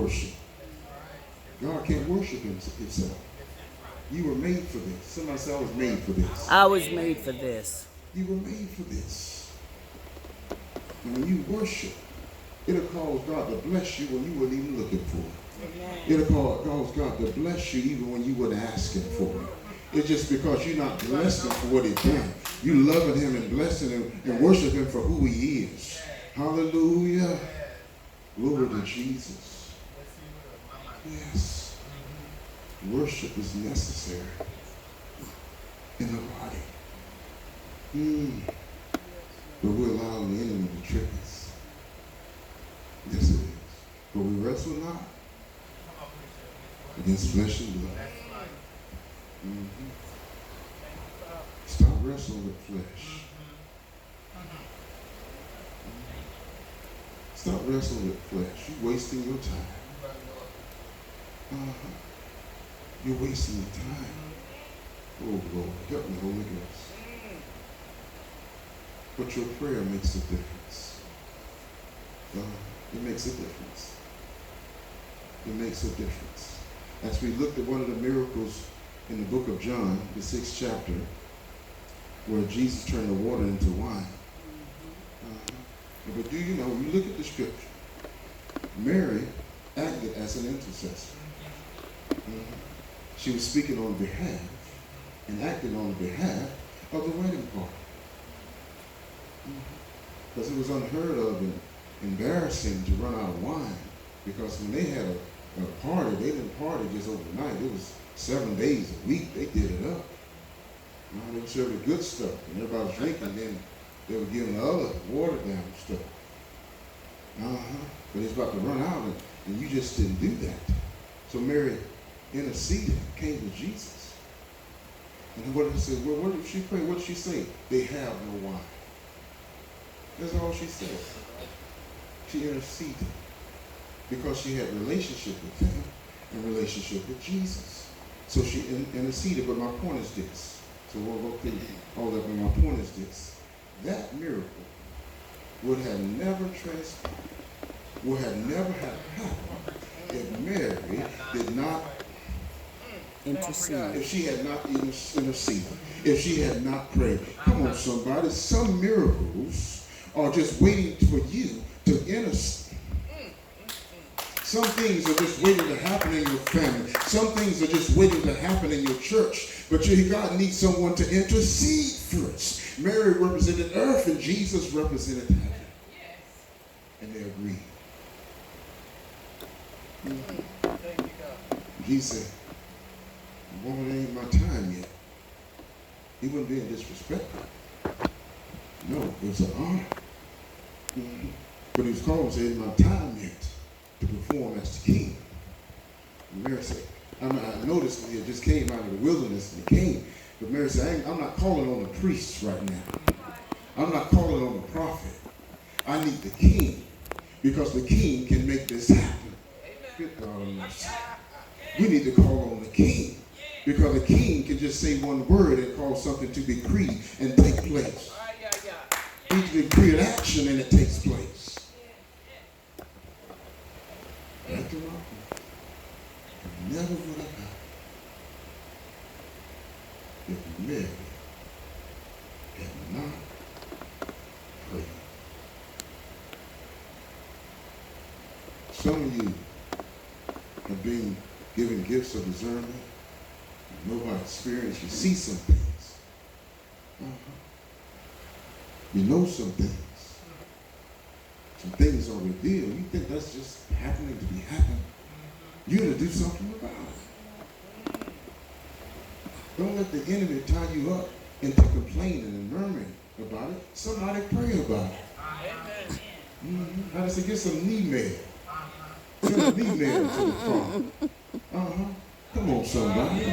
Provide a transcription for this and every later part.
worship. God can't worship himself. You were made for this. Somebody say, I was made for this. I was made for this. You were made for this. And when you worship, it'll cause God to bless you when you weren't even looking for it. It'll cause God to bless you even when you weren't asking for it. It's just because you're not blessing for what he's done. You loving him and blessing him and worshiping him for who he is. Hallelujah. Glory to Jesus. Yes. Worship is necessary in the body. But we're allowing the enemy to trick us. Yes, it is. But we wrestle not against flesh and blood. Stop wrestling with flesh. Stop wrestling with flesh. You're wasting your time. You're wasting your time. Oh, Lord, help me, Holy Ghost. But your prayer makes a difference. It makes a difference. It makes a difference. As we looked at one of the miracles in the book of John, the 6th chapter, where Jesus turned the water into wine. But do you know, when you look at the scripture, Mary acted as an intercessor. She was speaking on behalf and acting on behalf of the wedding party. Because it was unheard of and embarrassing to run out of wine. Because when they had a party, they didn't party just overnight. It was 7 days a week. They did it up. They were serving good stuff. And everybody was drinking. Then they were giving the other watered down stuff. But it's about to run out, and you just didn't do that. So Mary interceded, came to Jesus. And what did she say? Well, what did she pray? What did she say? They have no wine. That's all she said. She interceded because she had relationship with him and relationship with Jesus. So she interceded. But my point is this. So we'll go through all that, but my point is this. That miracle would have never transpired, would have never have happened if Mary did not intercede. If she had not interceded, if she had not prayed. Come on, somebody. Some miracles are just waiting for you to intercede. Some things are just waiting to happen in your family. Some things are just waiting to happen in your church. But God needs someone to intercede first. Mary represented earth and Jesus represented heaven. And they agreed. He said, woman, it ain't my time yet. He wasn't being disrespectful. No, it was an honor. But he was called and said, it's my time yet to perform as the king. And Mary said, I noticed he just came out of the wilderness and he came. But Mary said, I'm not calling on the priests right now. I'm not calling on the prophet. I need the king. Because the king can make this happen. Good God Almighty. We need to call on the king. Because the king can just say one word and cause something to be decreed and take place. He can decree an action and it takes place. Right to rock. Never would have happened if Mary had not prayed. Some of you have been given gifts of discernment. You know by experience. You see some things. You know some things. Some things are revealed. You think that's just happening to be happening. You got to do something about it. Don't let the enemy tie you up into complaining and murmuring about it. Somebody pray about it. How does it get some knee mail? Send a knee mail to the Father. Come on, somebody.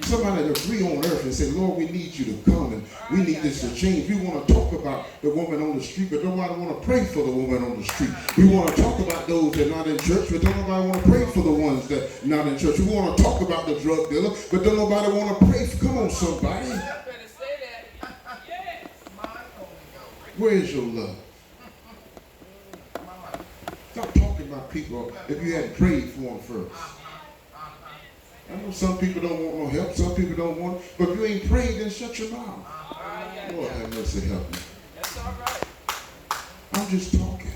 Somebody to agree on earth and say, Lord, we need you to come and we need this to change. We want to talk about the woman on the street, but nobody want to pray for the woman on the street. We want to talk about those that are not in church, but don't nobody want to pray for the ones that are not in church. We want to talk about the drug dealer, but don't nobody want to pray for. Come on, somebody. Where is your love? Stop talking about people if you hadn't prayed for them first. I know some people don't want no help. Some people don't want. But if you ain't prayed, then shut your mouth. Lord have mercy, help me. That's all right. I'm just talking.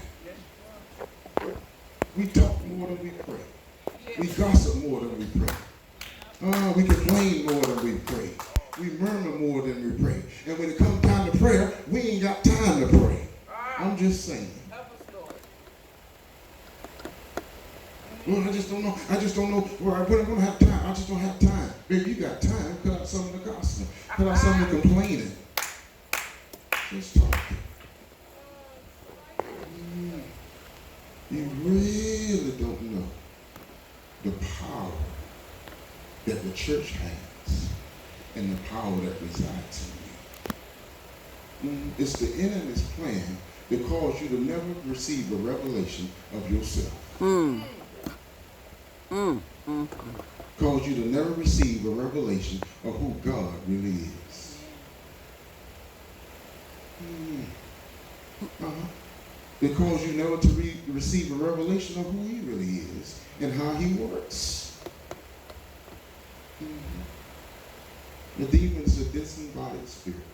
We talk more than we pray. We gossip more than we pray. We complain more than we pray. We murmur more than we pray. And when it comes time to prayer, we ain't got time to pray. I'm just saying. Lord, I just don't know. I just don't know when I'm going to have time. I just don't have time. Baby, you got time. Cut out some of the gossip. Cut out some of the complaining. Just talking. You really don't know the power that the church has and the power that resides in you. It's the enemy's plan to cause you to never receive a revelation of yourself. Cause you to never receive a revelation of who God really is. They cause you never to receive a revelation of who he really is and how he works. The demon is a disembodied spirit.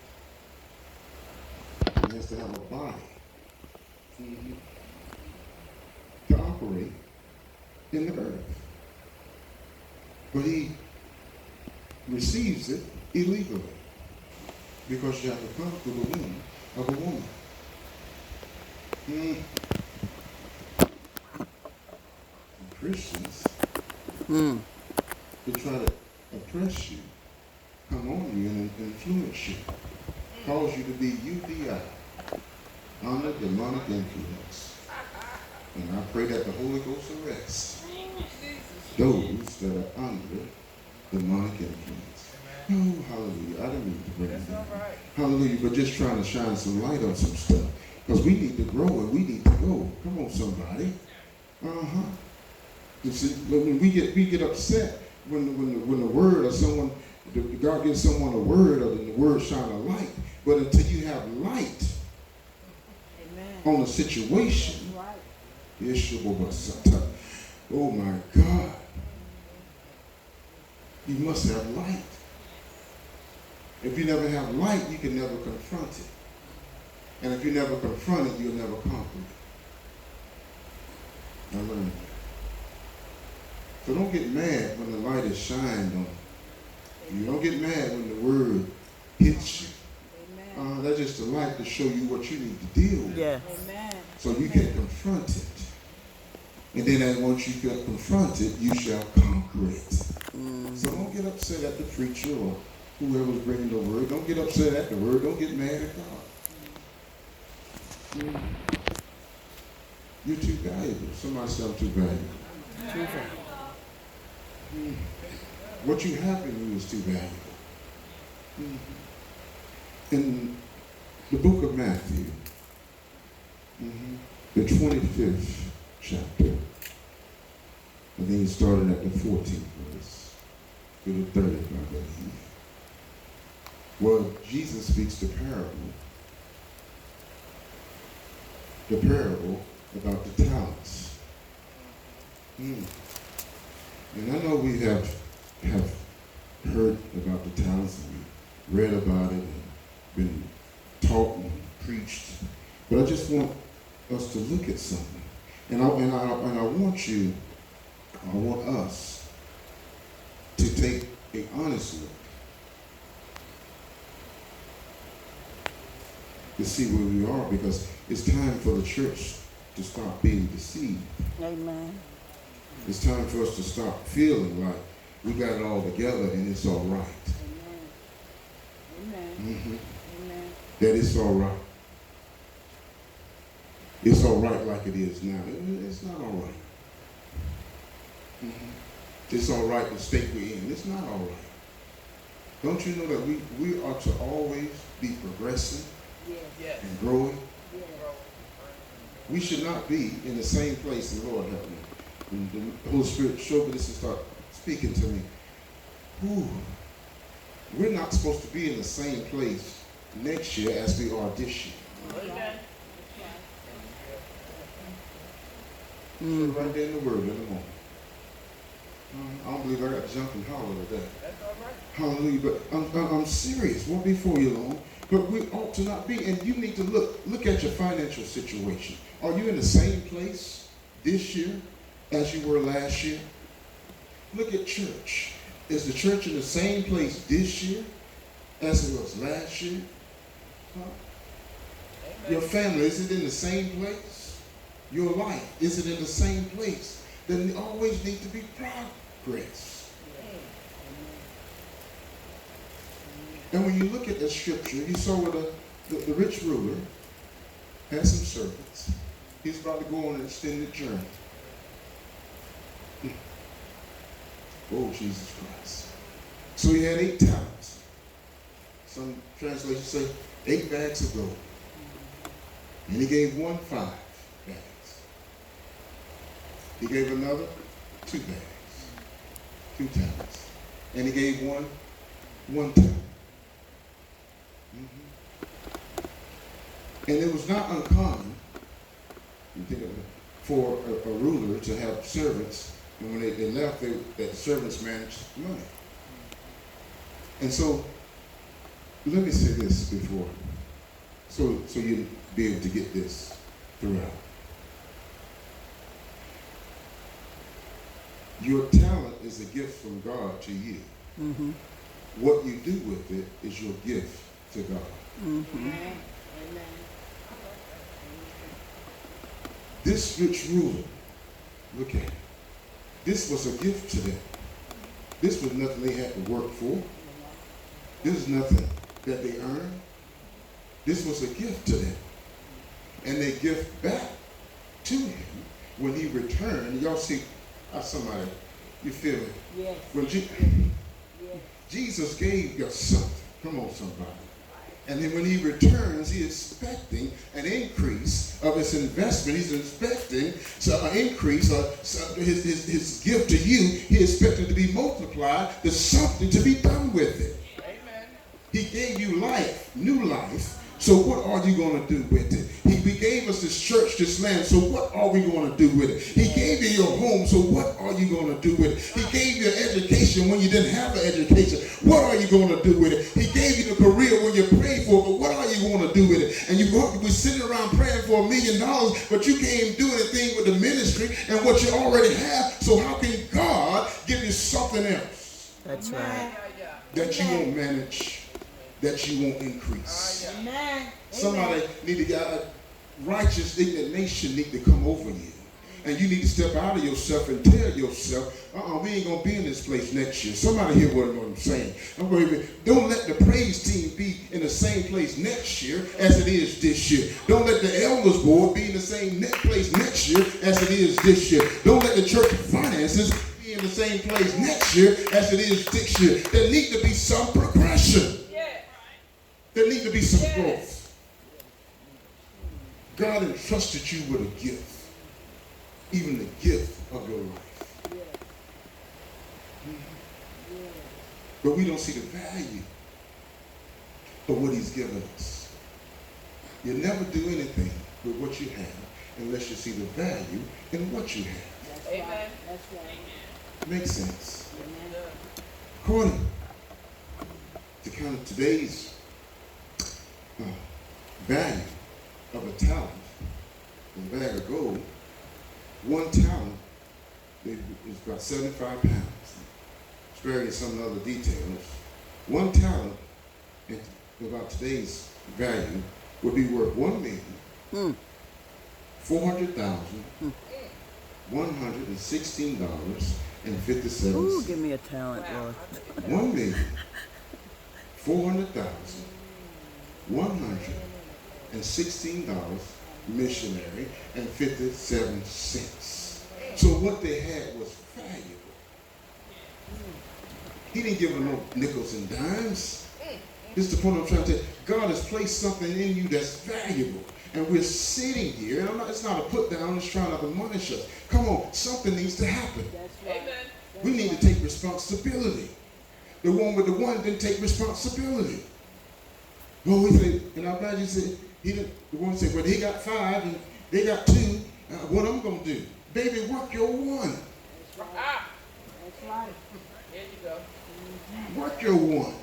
He has to have a body to operate in the earth. But he receives it illegally because you have to come through the womb of a woman. Christians to try to oppress you, come on you and influence you, cause you to be UDI, under demonic influence. And I pray that the Holy Ghost arrests those that are under demonic influence. Oh, hallelujah. I didn't mean to bring it down. Hallelujah. But just trying to shine some light on some stuff. Because we need to grow and we need to go. Come on, somebody. You see, when we get upset when the word or someone, God gives someone a word or the word shine a light. But until you have light on the situation, oh my God, you must have light. If you never have light, you can never confront it. And if you never confront it, you'll never conquer it. I learned that. So don't get mad when the light is shined on you. You don't get mad when the word hits you. That's just a light to show you what you need to deal with. Yes. So you can confront it. And then once you get confronted, you shall conquer it. So don't get upset at the preacher or whoever's bringing the word. Don't get upset at the word. Don't get mad at God. You're too valuable. Somebody say I'm too valuable. Too valuable. What you have in you is too valuable. In the book of Matthew, the 25th chapter, I think it started at the 14th verse to the 30th, I believe, where Jesus speaks the parable about the talents. And I know we have heard about the talents and we read about it and been taught and preached, but I just want us to look at something. And I want us to take an honest look to see where we are, because it's time for the church to stop being deceived. Amen. It's time for us to stop feeling like we got it all together and it's all right. Amen. That it's all right. It's all right like it is now. It's not all right. It's all right the state we're in. It's not all right. Don't you know that we are to always be progressing and growing? We should not be in the same place. The Lord help me. When the Holy Spirit showed me this and started speaking to me. We're not supposed to be in the same place next year as we are this year. So right there in the word in the moment. I don't believe I got to jump and holler at that. That's all right. Hallelujah. But I'm serious. Won't be for you long. But we ought to not be. And you need to look at your financial situation. Are you in the same place this year as you were last year? Look at church. Is the church in the same place this year as it was last year? Huh? Your family, is it in the same place? Your life, is it in the same place? Then there always need to be progress. And when you look at the scripture, you saw where the rich ruler had some servants. He's about to go on an extended journey. Oh, Jesus Christ. So he had 8 talents. Some translations say 8 bags of gold. And he gave one 5 bags. He gave another 2 bags, 2 talents. And he gave one talent. And it was not uncommon, you think of it, for a ruler to have servants, and when they left, that servants managed money. And so, let me say this before, so you'll be able to get this throughout. Your talent is a gift from God to you. Mm-hmm. What you do with it is your gift to God. Mm-hmm. Amen. This rich ruler, look at it. This was a gift to them. This was nothing they had to work for. This is nothing that they earned. This was a gift to them. And they give back to him when he returned. Y'all see how somebody, you feel it? Yes. When Jesus gave us something. Come on, somebody. And then when he returns, he is expecting an increase of his investment. He's expecting an increase of his gift to you. He expected to be multiplied. There's something to be done with it. Amen. He gave you life, new life. So what are you going to do with it? We gave us this church, this land. So what are we going to do with it? He gave you your home. So what are you going to do with it? He gave you education when you didn't have an education. What are you going to do with it? He gave you the career when you prayed for it. But what are you going to do with it? And we're sitting around praying for $1 million, but you can't do anything with the ministry and what you already have. So how can God give you something else? That's right. That you won't manage. That you won't increase. Amen. Somebody need to get a righteous indignation need to come over you. And you need to step out of yourself and tell yourself, we ain't going to be in this place next year. Somebody hear what I'm saying. Don't let the praise team be in the same place next year as it is this year. Don't let the elders board be in the same place next year as it is this year. Don't let the church finances be in the same place next year as it is this year. There need to be some progression. There need to be some growth. God entrusted you with a gift. Even the gift of your life. But we don't see the value of what he's given us. You never do anything with what you have unless you see the value in what you have. Amen. That's right. Makes sense. According to kind of today's value of a talent, a bag of gold, 1 talent is about 75 pounds. Sparing you some other details. 1 talent, in about today's value, would be worth $1,400,116.57. Ooh, give me a talent, Lord. $1,400,116 missionary and 57 cents. So what they had was valuable. He didn't give them no nickels and dimes. This is the point I'm trying to tell you. God has placed something in you that's valuable. And we're sitting here, and it's not a put down, it's trying to admonish us. Come on, something needs to happen. Amen. We need to take responsibility. The one with the one didn't take responsibility. Well, we say, and I'm glad you said, the one said, well, he got 5 and they got 2. What I'm going to do? Baby, work your one. That's right. That's right. There you go. Work your one.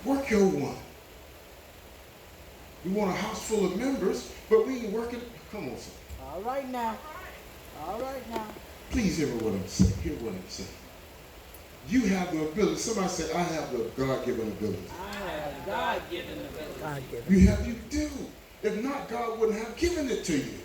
Work your one. We want a house full of members, but we ain't working. Come on, son. All right now. All right now. Please hear what I'm saying. Hear what I'm saying. You have the ability. Somebody say, I have the God-given ability. I have God-given ability. God-given. You do. If not, God wouldn't have given it to you.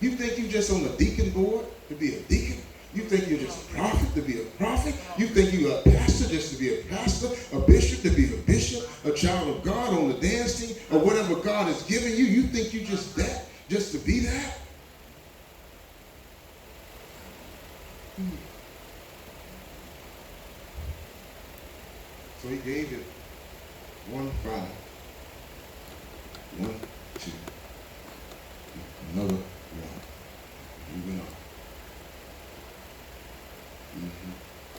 You think you're just on the deacon board to be a deacon? You think you're just a prophet to be a prophet? You think you're a pastor just to be a pastor? A bishop to be a bishop? A child of God on the dance team? Or whatever God has given you? You think you're just that? Just to be that? So he gave it 1, 5, 1, 2, another 1. He went on.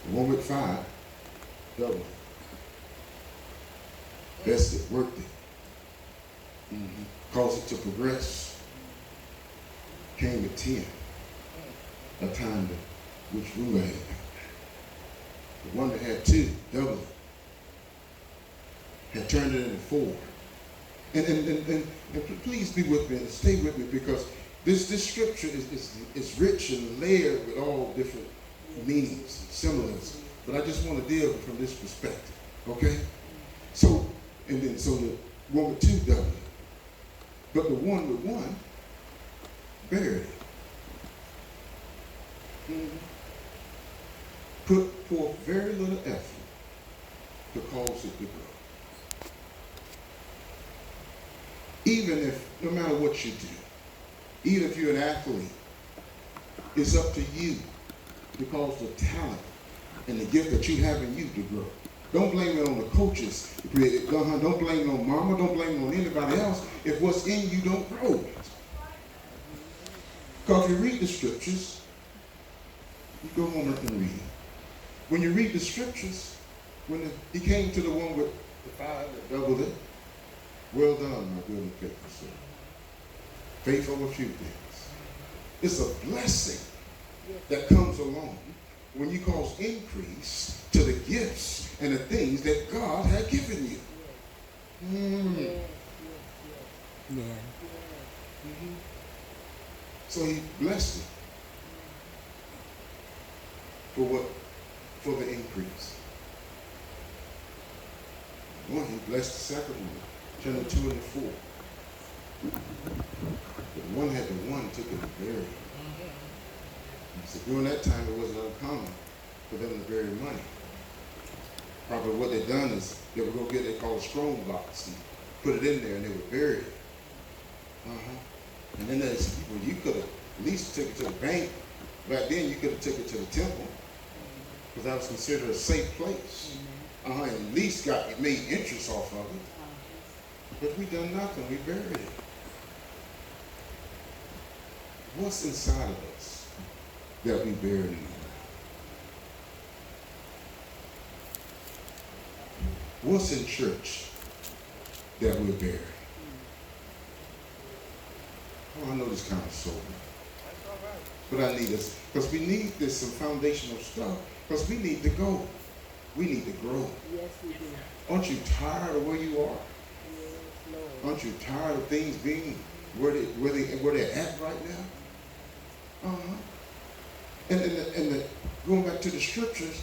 The one with 5, double. Best it, worked it. Caused it to progress. Came at 10. A time to which ruler had. The one that had 2, double it. Had turned it into 4. And please be with me and stay with me, because this scripture is rich and layered with all different meanings and symbolism. But I just want to deal with it from this perspective. Okay? So the one with 2 doubled it. But the one with 1 buried it. Put forth very little effort to cause it to grow. Even if, no matter what you do, even if you're an athlete, it's up to you to cause the talent and the gift that you have in you to grow. Don't blame it on the coaches. Don't blame it on mama. Don't blame it on anybody else if what's in you don't grow. Because if you read the scriptures, you go home and read it. When you read the scriptures, when he came to the one with the 5 that doubled it, well done, my good and faithful servant. Faith over a few things. It's a blessing that comes along when you cause increase to the gifts and the things that God had given you. Yeah. So he blessed it. For what? For the increase. One, he blessed the second one. Turn the 2 and the 4. The one had the 1, took it and buried it. So during that time, it wasn't uncommon for them to bury money. Probably what they done is they would go get what they call a strong box and put it in there, and they would bury it. And then they said, well, you could have at least took it to the bank. Back then, you could have took it to the temple, because that was considered a safe place. And at least made interest off of it. But we done nothing. We buried it. What's inside of us that we buried in the ground? What's in church that we're buried? Oh, I know this kind of sober. But I need this, because we need this, some foundational stuff, because we need to go. We need to grow. Yes, we do. Aren't you tired of where you are? Yes, Lord. Aren't you tired of things being where they're at right now? And going back to the scriptures,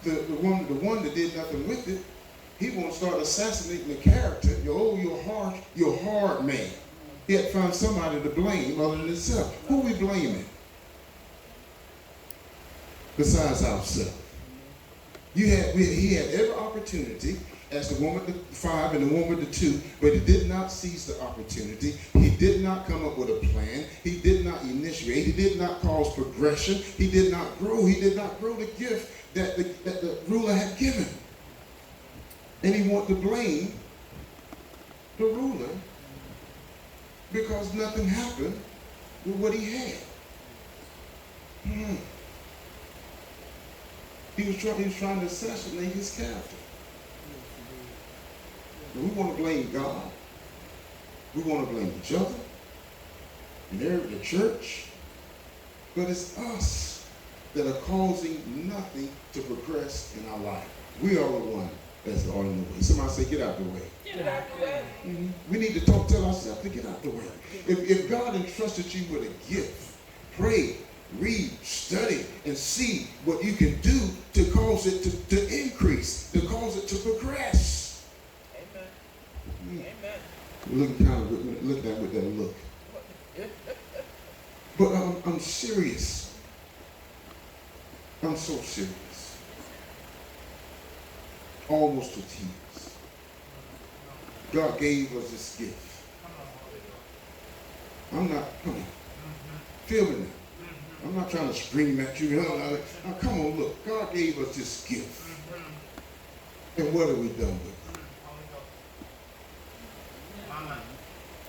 the one that did nothing with it, he won't start assassinating the character. You're hard man. He had found somebody to blame other than himself. Who are we blaming? Besides ourselves. He had every opportunity, as the one with the 5 and the one with the 2, but he did not seize the opportunity. He did not come up with a plan. He did not initiate. He did not cause progression. He did not grow. He did not grow the gift that the ruler had given. And he wanted to blame the ruler because nothing happened with what he had. He was trying to assassinate his character. And we want to blame God. We want to blame each other. and the church, but it's us that are causing nothing to progress in our life. We are the one that's all in the way. Somebody say, get out the way. Get out the way. We need to tell ourselves to get out the way. If God entrusted you with a gift, pray, read, study, and see what you can do to cause it to increase, to cause it to progress. Amen. Amen. Looking kind of look at with that look. But I'm serious. I'm so serious. Almost to tears. God gave us this gift. I'm not, come on. Feel me now. I'm not trying to scream at you. Now, come on, look. God gave us this gift. And what have we done with it?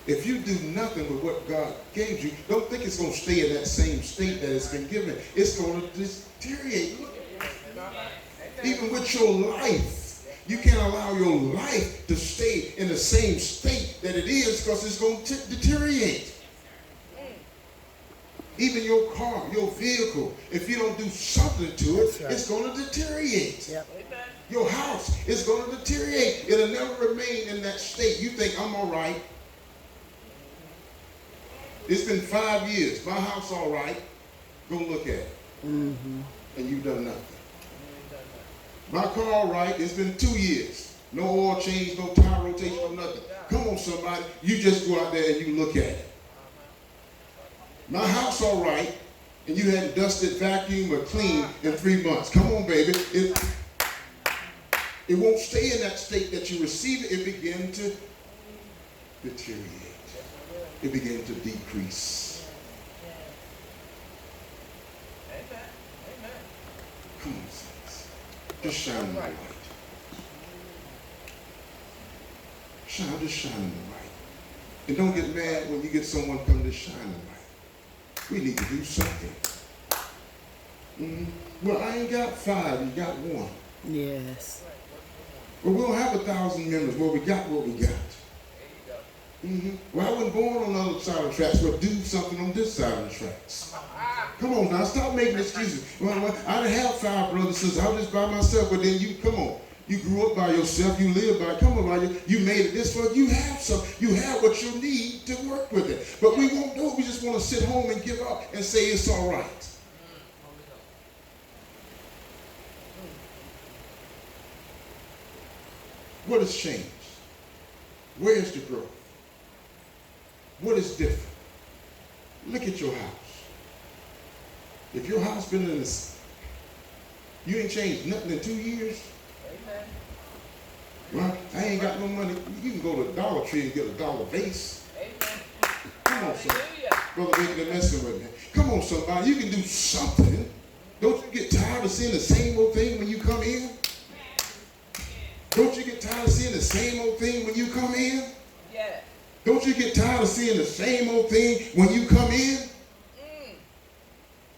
If you do nothing with what God gave you, don't think it's going to stay in that same state that it's been given. It's going to deteriorate. Look, even with your life, you can't allow your life to stay in the same state that it is because it's going to deteriorate. Even your car, your vehicle, if you don't do something to it, it's going to deteriorate. Yep. Your house is going to deteriorate. It'll never remain in that state. You think, I'm all right. It's been 5 years. My house all right. Go look at it. Mm-hmm. And you've done nothing. My car all right. It's been 2 years. No oil change, no tire rotation, no nothing. Come on, somebody. You just go out there and you look at it. My house all right. And you hadn't dusted, vacuumed, or cleaned in 3 months. Come on, baby. It won't stay in that state that you receive it. It begins to deteriorate. It begins to decrease. Amen. Amen. Come on, saints. Just shine in the light. Just shine in the light. And don't get mad when you get someone come to shine in the light. We need to do something. Well, I ain't got 5, you got 1. Yes. Well, we don't have 1,000 members. Well, we got what we got. Well, I wasn't born on the other side of the tracks, but do something on this side of the tracks. Come on now, stop making excuses. Well, I didn't have 5 brothers and sisters. I was just by myself. But then you, come on. You grew up by yourself. You live by, come on, you made it this far. You have some. You have what you need to work with it. But we won't do it. We just want to sit home and give up and say it's all right. What has changed? Where's the growth? What is different? Look at your house. If your house been in this, you ain't changed nothing in 2 years. Amen. Well, I ain't got no money. You can go to the Dollar Tree and get a dollar vase. Amen. Come on, somebody. Brother, they're messing with me. Come on, somebody. You can do something. Don't you get tired of seeing the same old thing when you come in? Don't you get tired of seeing the same old thing when you come in? Yeah. Don't you get tired of seeing the same old thing when you come in?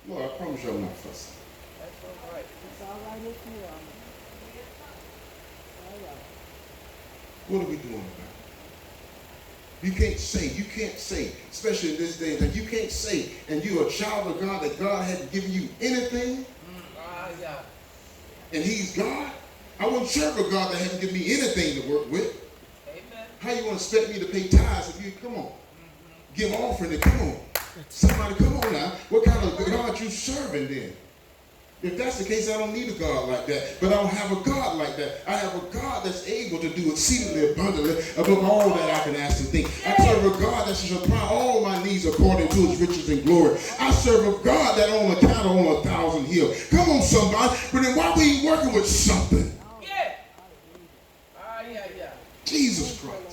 Lord, I promise you I'm not fussing. That's all right. It's all right if you are. All right. What are we doing about it? You can't say, especially in this day, that you can't say, and you're a child of God, that God hadn't given you anything, Yeah. and He's God. I wouldn't serve a God that hadn't given me anything to work with. Amen. How you want to expect me to pay tithes if you, come on, give offering and come on. Somebody, come on now. What kind of God you serving then? If that's the case, I don't need a God like that. But I don't have a God like that. I have a God that's able to do exceedingly abundantly above all that I can ask and think. I serve a God that shall supply all my needs according to His riches and glory. I serve a God that owns a cattle on 1,000 hills. Come on, somebody. But then why we ain't working with something? Yeah. Yeah. Jesus Christ.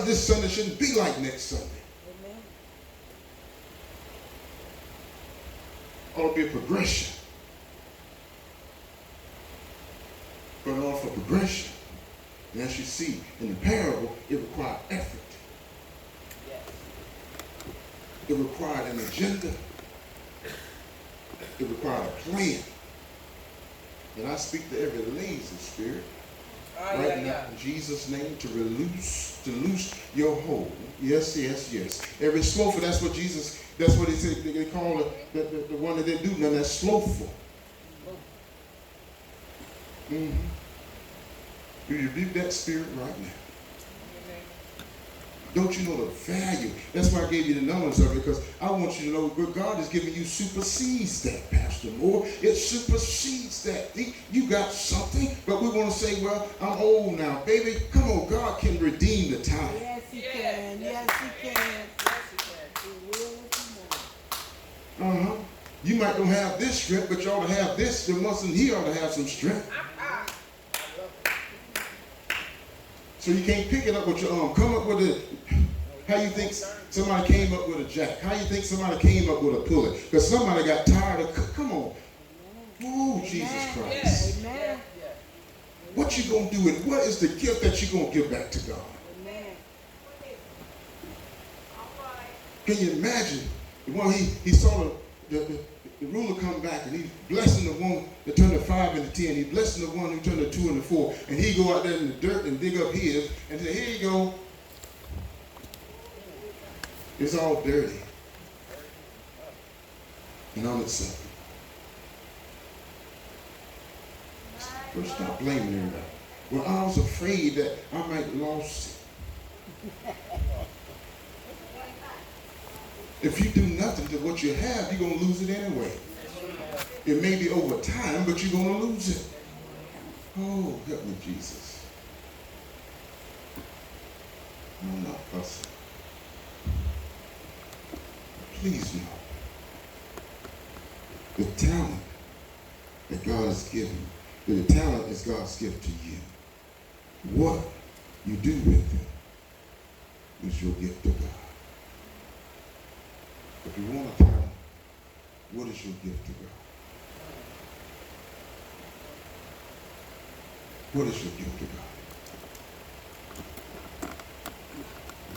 This Sunday shouldn't be like next Sunday. Ought to be a progression. But in order for progression, and as you see in the parable, it required effort. Yes. It required an agenda. It required a plan. And I speak to every lazy spirit. Right now, in Jesus' name, to loose your hold. Yes, yes, yes. Every slothful, that's what Jesus, that's what he said, they call the one that didn't do nothing, that's slothful. Mm-hmm. You rebuke that spirit right now. Don't you know the value? That's why I gave you the numbers of it, because I want you to know what God is giving you supersedes that, Pastor Moore. It supersedes that. You got something, but we want to say, well, I'm old now. Baby, come on, God can redeem the time. Yes, he can. Yes, he can. Yes, he can. He will if he wants. Uh-huh. You might don't have this strength, but you ought to have this. There mustn't he ought to have some strength. So you can't pick it up with your arm. Come up with it. How you think somebody came up with a jack? How you think somebody came up with a pulley? Because somebody got tired of, come on. Oh, Jesus Christ. Amen. What you going to do with it? What is the gift that you're going to give back to God? Amen. Can you imagine? Well, he saw the ruler come back, and he's blessing the one that turned the 5 into 10. He's blessing the one who turned the 2 into 4. And he go out there in the dirt and dig up his and say, here you go. It's all dirty and unacceptable. First, stop blaming everybody. Well, I was afraid that I might lost it. If you do nothing to what you have, you're going to lose it anyway. It may be over time, but you're going to lose it. Oh, help me, Jesus. I'm not fussing. Please know the talent that God has given you. The talent is God's gift to you. What you do with it is your gift to God. If you want a talent, what is your gift to God? What is your gift to God?